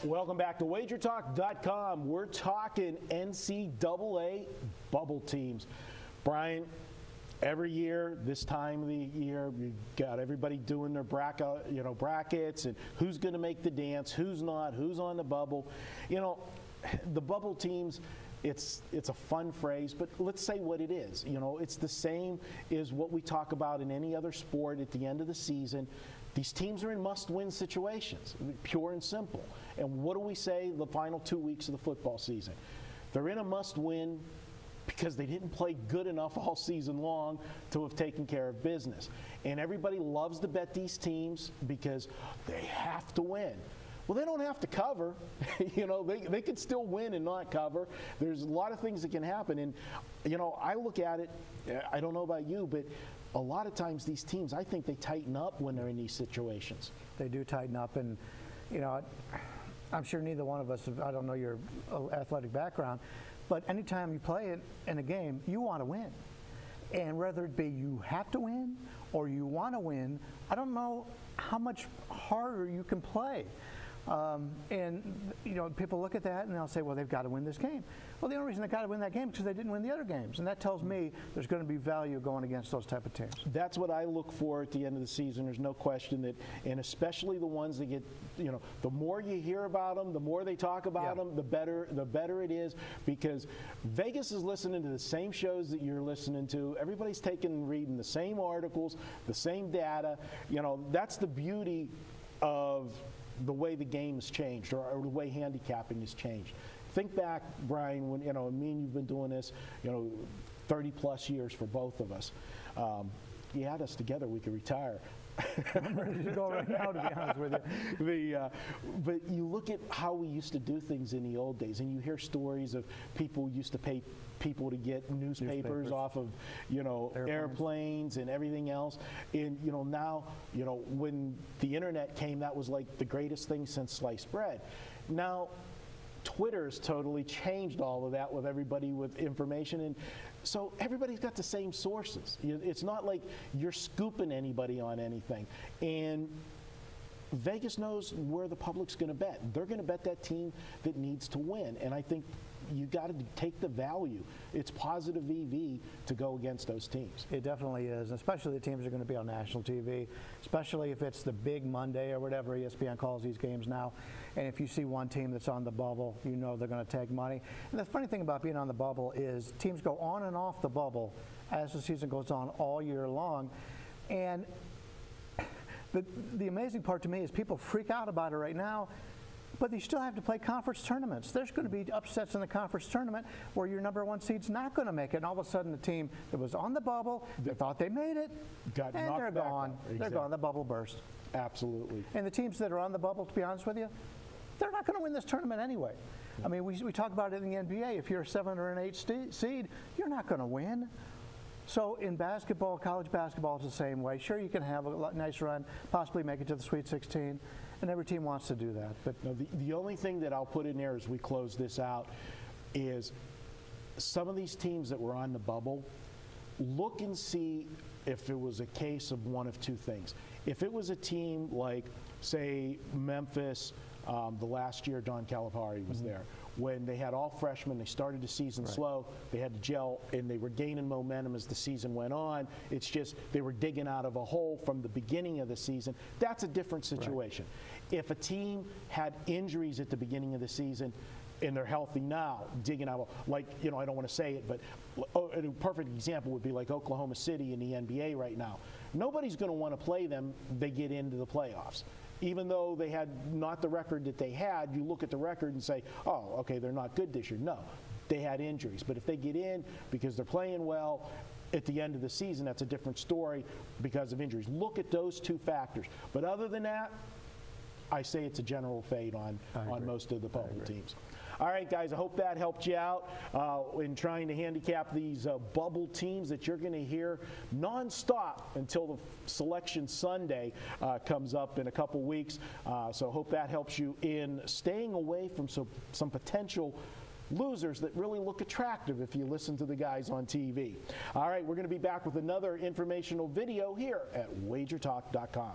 Welcome back to WagerTalk.com. We're talking NCAA bubble teams. Brian, every year, this time of the year, you got everybody doing their brackets and who's going to make the dance, who's not, who's on the bubble. You know, the bubble teams, it's a fun phrase, but let's say what it is. You know, it's the same as what we talk about in any other sport at the end of the season. These teams are in must-win situations, pure and simple. And what do we say the final 2 weeks of the football season? They're in a must-win because they didn't play good enough all season long to have taken care of business. And everybody loves to bet these teams because they have to win. Well, they don't have to cover. You know, they could still win and not cover. There's a lot of things that can happen. And, you know, I look at it, I don't know about you, but a lot of times these teams, I think they tighten up when they're in these situations. They do tighten up. And, you know, I'm sure neither one of us, I don't know your athletic background, but anytime you play it in a game, you want to win. And whether it be you have to win or you want to win, I don't know how much harder you can play. And, you know, people look at that and they'll say, well, they've got to win this game. Well, the only reason they got to win that game is because they didn't win the other games. And that tells me there's going to be value going against those type of teams. That's what I look for at the end of the season. There's no question that, and especially the ones that get, you know, the more you hear about them, the more they talk about them, the better it is, because Vegas is listening to the same shows that you're listening to. Everybody's reading the same articles, the same data. You know, that's the beauty of the way the game has changed, or the way handicapping has changed. Think back, Brian, when, you know, me and you've been doing this, you know, 30 plus years for both of us. You had us together, we could retire. I'm ready to go right now, to be honest with you. But you look at how we used to do things in the old days, and you hear stories of people used to pay people to get newspapers off of, you know, airplanes and everything else. And, you know, now, you know, when the internet came, that was like the greatest thing since sliced bread. Now, Twitter's totally changed all of that with everybody with information, and so everybody's got the same sources. It's not like you're scooping anybody on anything. And Vegas knows where the public's going to bet. They're going to bet that team that needs to win, and I think you got to take the value. It's positive EV to go against those teams. It definitely is, especially the teams that are going to be on national TV, especially if it's the big Monday or whatever ESPN calls these games now. And if you see one team that's on the bubble, you know they're going to take money. And the funny thing about being on the bubble is teams go on and off the bubble as the season goes on all year long. And the amazing part to me is people freak out about it right now, but you still have to play conference tournaments. There's going to be upsets in the conference tournament where your number one seed's not going to make it, and all of a sudden the team that was on the bubble, they thought they made it, and they're gone. Exactly. They're gone. The bubble burst. Absolutely. And the teams that are on the bubble, to be honest with you, they're not going to win this tournament anyway. I mean, we talk about it in the NBA. If you're a 7 or an 8 seed, you're not going to win. So in basketball, college basketball is the same way. Sure, you can have a nice run, possibly make it to the Sweet 16, and every team wants to do that. But no, the only thing that I'll put in there as we close this out is some of these teams that were on the bubble, look and see if it was a case of one of two things. If it was a team like, say, Memphis, the last year Don Calipari was there, when they had all freshmen, they started the season slow, they had to gel, and they were gaining momentum as the season went on. It's just they were digging out of a hole from the beginning of the season. That's a different situation. If a team had injuries at the beginning of the season and they're healthy now, digging out, like, you know, I don't want to say it, but a perfect example would be like Oklahoma City in the NBA right now. Nobody's going to want to play them. They get into the playoffs. Even though they had not the record that they had, you look at the record and say, oh, okay, they're not good this year. No, they had injuries. But if they get in because they're playing well, at the end of the season, that's a different story because of injuries. Look at those two factors. But other than that, I say it's a general fade on most of the bubble teams. All right, guys, I hope that helped you out in trying to handicap these bubble teams that you're going to hear nonstop until the Selection Sunday comes up in a couple weeks. So I hope that helps you in staying away from some potential losers that really look attractive if you listen to the guys on TV. All right, we're going to be back with another informational video here at WagerTalk.com.